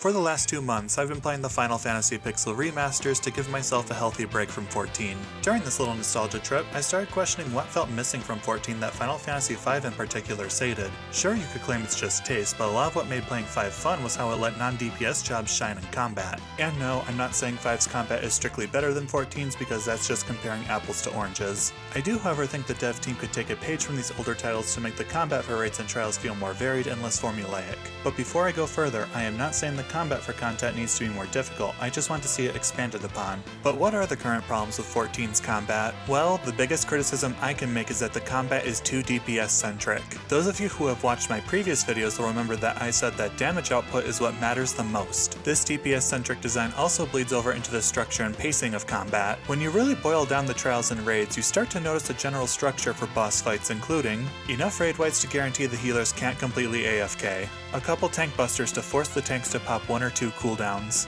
For the last 2 months, I've been playing the Final Fantasy Pixel remasters to give myself a healthy break from 14. During this little nostalgia trip, I started questioning what felt missing from 14 that Final Fantasy V in particular sated. Sure, you could claim it's just taste, but a lot of what made playing 5 fun was how it let non-DPS jobs shine in combat. And no, I'm not saying 5's combat is strictly better than 14's because that's just comparing apples to oranges. I do, however, think the dev team could take a page from these older titles to make the combat for raids and trials feel more varied and less formulaic. But before I go further, I am not saying the combat for content needs to be more difficult, I just want to see it expanded upon. But what are the current problems with 14's combat? Well, the biggest criticism I can make is that the combat is too DPS centric. Those of you who have watched my previous videos will remember that I said that damage output is what matters the most. This DPS centric design also bleeds over into the structure and pacing of combat. When you really boil down the trials and raids, you start to notice a general structure for boss fights, including enough raid wights to guarantee the healers can't completely AFK, a couple tank busters to force the tanks to pop 1 or 2 cooldowns,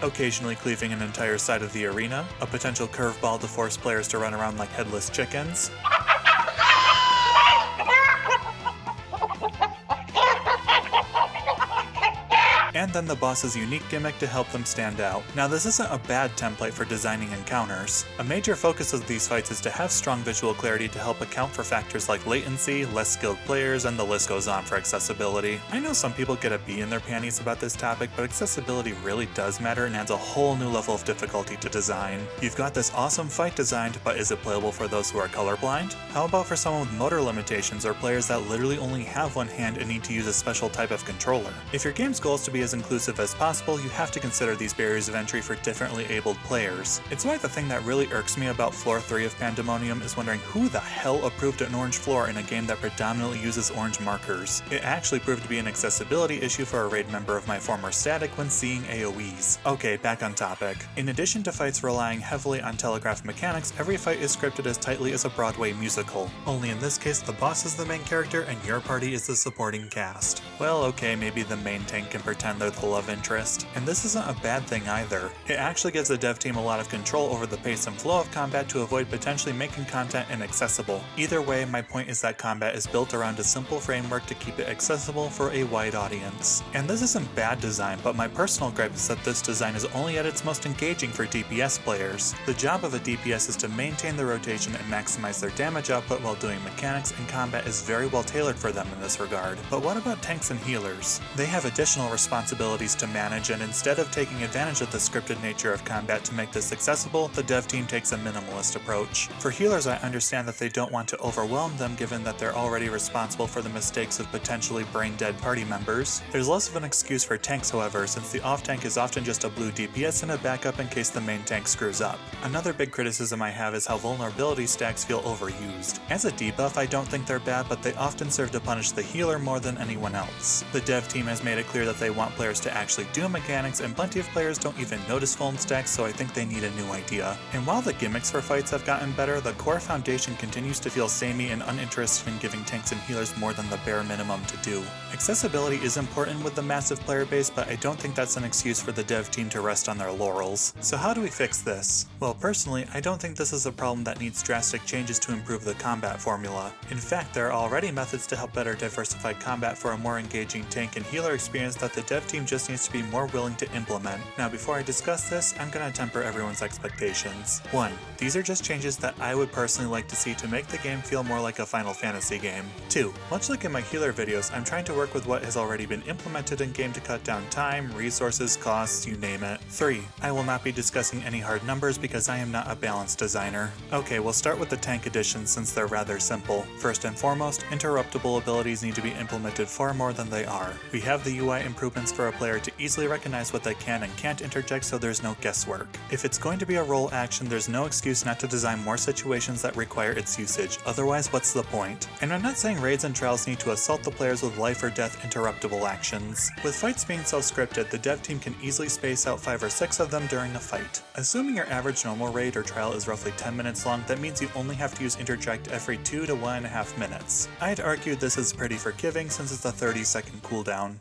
occasionally cleaving an entire side of the arena, a potential curveball to force players to run around like headless chickens, and then the boss's unique gimmick to help them stand out. Now, this isn't a bad template for designing encounters. A major focus of these fights is to have strong visual clarity to help account for factors like latency, less skilled players, and the list goes on for accessibility. I know some people get a bee in their panties about this topic, but accessibility really does matter and adds a whole new level of difficulty to design. You've got this awesome fight designed, but is it playable for those who are colorblind? How about for someone with motor limitations or players that literally only have one hand and need to use a special type of controller? If your game's goal is to be as inclusive as possible, you have to consider these barriers of entry for differently abled players. It's why the thing that really irks me about Floor 3 of Pandemonium is wondering who the hell approved an orange floor in a game that predominantly uses orange markers. It actually proved to be an accessibility issue for a raid member of my former static when seeing AoEs. Okay, back on topic. In addition to fights relying heavily on telegraph mechanics, every fight is scripted as tightly as a Broadway musical. Only in this case, the boss is the main character and your party is the supporting cast. Well, okay, maybe the main tank can pretend they're the love interest. And this isn't a bad thing either. It actually gives the dev team a lot of control over the pace and flow of combat to avoid potentially making content inaccessible. Either way, my point is that combat is built around a simple framework to keep it accessible for a wide audience. And this isn't bad design, but my personal gripe is that this design is only at its most engaging for DPS players. The job of a DPS is to maintain the rotation and maximize their damage output while doing mechanics, and combat is very well tailored for them in this regard. But what about tanks and healers? They have additional responsibilities to manage, and instead of taking advantage of the scripted nature of combat to make this accessible, the dev team takes a minimalist approach. For healers, I understand that they don't want to overwhelm them given that they're already responsible for the mistakes of potentially brain-dead party members. There's less of an excuse for tanks, however, since the off-tank is often just a blue DPS and a backup in case the main tank screws up. Another big criticism I have is how vulnerability stacks feel overused. As a debuff, I don't think they're bad, but they often serve to punish the healer more than anyone else. The dev team has made it clear that they want players to actually do mechanics, and plenty of players don't even notice vuln stacks, so I think they need a new idea. And while the gimmicks for fights have gotten better, the core foundation continues to feel samey and uninterested in giving tanks and healers more than the bare minimum to do. Accessibility is important with the massive player base, but I don't think that's an excuse for the dev team to rest on their laurels. So how do we fix this? Well, personally, I don't think this is a problem that needs drastic changes to improve the combat formula. In fact, there are already methods to help better diversify combat for a more engaging tank and healer experience that the dev team just needs to be more willing to implement. Now, before I discuss this, I'm gonna temper everyone's expectations. 1. These are just changes that I would personally like to see to make the game feel more like a Final Fantasy game. 2. Much like in my healer videos, I'm trying to work with what has already been implemented in game to cut down time, resources, costs, you name it. 3. I will not be discussing any hard numbers because I am not a balanced designer. Okay, we'll start with the tank additions since they're rather simple. First and foremost, interruptible abilities need to be implemented far more than they are. We have the UI improvements for a player to easily recognize what they can and can't interject so there's no guesswork. If it's going to be a role action, there's no excuse not to design more situations that require its usage, otherwise what's the point? And I'm not saying raids and trials need to assault the players with life or death interruptible actions. With fights being so scripted, the dev team can easily space out 5 or 6 of them during a fight. Assuming your average normal raid or trial is roughly 10 minutes long, that means you only have to use interject every 2 to 1.5 minutes. I'd argue this is pretty forgiving since it's a 30-second cooldown.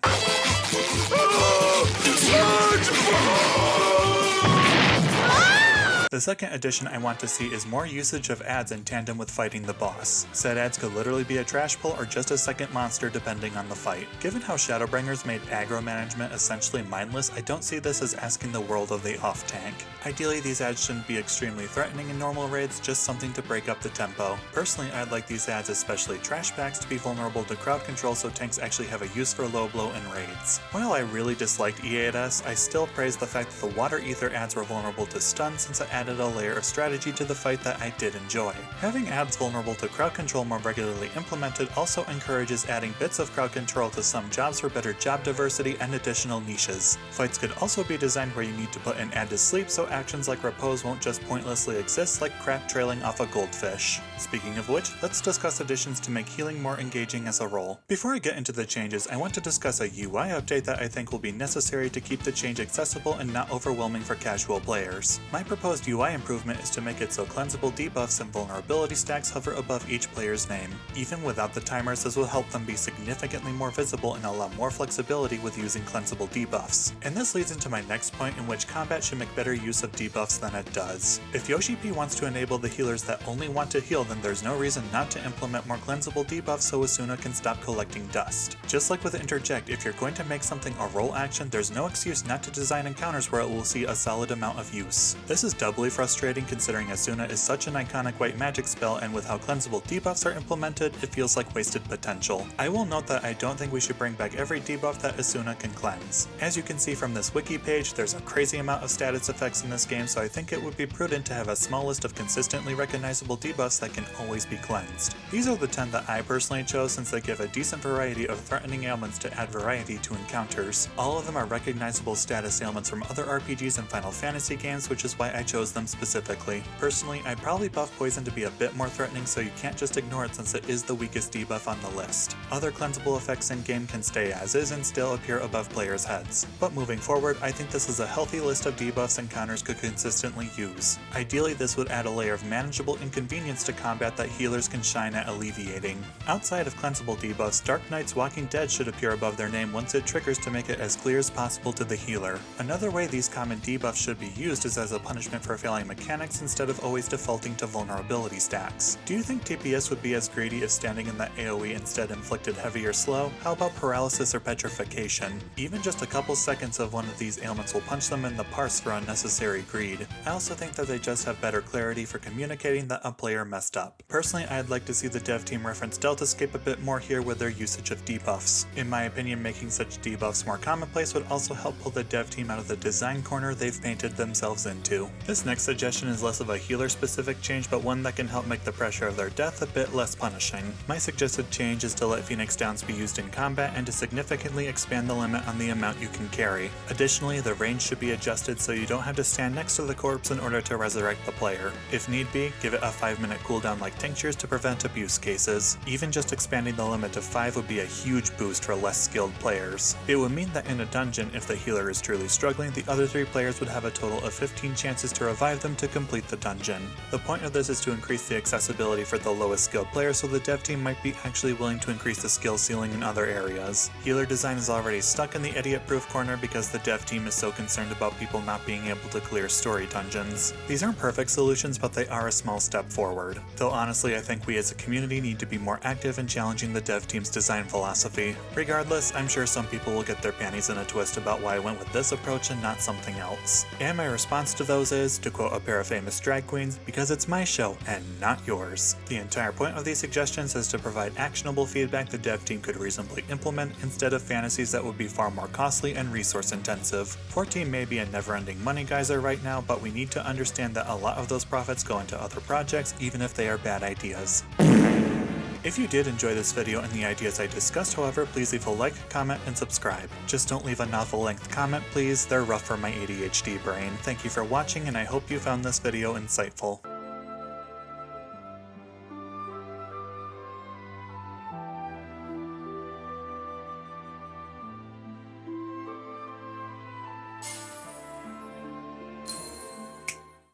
The second addition I want to see is more usage of ads in tandem with fighting the boss. Said ads could literally be a trash pull or just a second monster depending on the fight. Given how Shadowbringers made aggro management essentially mindless, I don't see this as asking the world of the off-tank. Ideally, these ads shouldn't be extremely threatening in normal raids, just something to break up the tempo. Personally, I'd like these ads, especially trash packs, to be vulnerable to crowd control so tanks actually have a use for low blow in raids. While I really disliked E8S, I still praise the fact that the water ether ads were vulnerable to stun since it added a layer of strategy to the fight that I did enjoy. Having ads vulnerable to crowd control more regularly implemented also encourages adding bits of crowd control to some jobs for better job diversity and additional niches. Fights could also be designed where you need to put an ad to sleep so actions like repose won't just pointlessly exist like crap trailing off a goldfish. Speaking of which, let's discuss additions to make healing more engaging as a role. Before I get into the changes, I want to discuss a UI update that I think will be necessary to keep the change accessible and not overwhelming for casual players. My proposed UI improvement is to make it so cleansable debuffs and vulnerability stacks hover above each player's name. Even without the timers, this will help them be significantly more visible and allow more flexibility with using cleansable debuffs. And this leads into my next point, in which combat should make better use of debuffs than it does. If Yoshi P wants to enable the healers that only want to heal, then there's no reason not to implement more cleansable debuffs so Asuna can stop collecting dust. Just like with Interject, if you're going to make something a role action, there's no excuse not to design encounters where it will see a solid amount of use. This is doubly frustrating considering Asuna is such an iconic white magic spell, and with how cleansable debuffs are implemented, it feels like wasted potential. I will note that I don't think we should bring back every debuff that Asuna can cleanse. As you can see from this wiki page, there's a crazy amount of status effects in this game, so I think it would be prudent to have a small list of consistently recognizable debuffs that can always be cleansed. These are the 10 that I personally chose since they give a decent variety of threatening ailments to add variety to encounters. All of them are recognizable status ailments from other RPGs and Final Fantasy games, which is why I chose them specifically. Personally, I'd probably buff Poison to be a bit more threatening so you can't just ignore it since it is the weakest debuff on the list. Other cleansable effects in-game can stay as is and still appear above players' heads. But moving forward, I think this is a healthy list of debuffs encounters could consistently use. Ideally, this would add a layer of manageable inconvenience to combat that healers can shine at alleviating. Outside of cleansable debuffs, Dark Knight's Walking Dead should appear above their name once it triggers to make it as clear as possible to the healer. Another way these common debuffs should be used is as a punishment for failing mechanics instead of always defaulting to vulnerability stacks. Do you think TPS would be as greedy if standing in that AoE instead inflicted heavy or slow? How about paralysis or petrification? Even just a couple seconds of one of these ailments will punch them in the parse for unnecessary greed. I also think that they just have better clarity for communicating that a player messed up. Personally, I'd like to see the dev team reference Deltascape a bit more here with their usage of debuffs. In my opinion, making such debuffs more commonplace would also help pull the dev team out of the design corner they've painted themselves into. This next suggestion is less of a healer-specific change, but one that can help make the pressure of their death a bit less punishing. My suggested change is to let Phoenix Downs be used in combat and to significantly expand the limit on the amount you can carry. Additionally, the range should be adjusted so you don't have to stand next to the corpse in order to resurrect the player. If need be, give it a 5-minute cooldown like tinctures to prevent abuse cases. Even just expanding the limit to 5 would be a huge boost for less skilled players. It would mean that in a dungeon, if the healer is truly struggling, the other 3 players would have a total of 15 chances to revive them to complete the dungeon. The point of this is to increase the accessibility for the lowest skilled players, so the dev team might be actually willing to increase the skill ceiling in other areas. Healer design is already stuck in the idiot-proof corner because the dev team is so concerned about people not being able to clear story dungeons. These aren't perfect solutions, but they are a small step forward. Though honestly, I think we as a community need to be more active in challenging the dev team's design philosophy. Regardless, I'm sure some people will get their panties in a twist about why I went with this approach and not something else. And my response to those is, to quote a pair of famous drag queens, because it's my show and not yours. The entire point of these suggestions is to provide actionable feedback the dev team could reasonably implement instead of fantasies that would be far more costly and resource intensive. 14 may be a never-ending money geyser right now, but we need to understand that a lot of those profits go into other projects even if they are bad ideas. If you did enjoy this video and the ideas I discussed, however, please leave a like, comment, and subscribe. Just don't leave a novel-length comment, please. They're rough for my ADHD brain. Thank you for watching, and I hope you found this video insightful.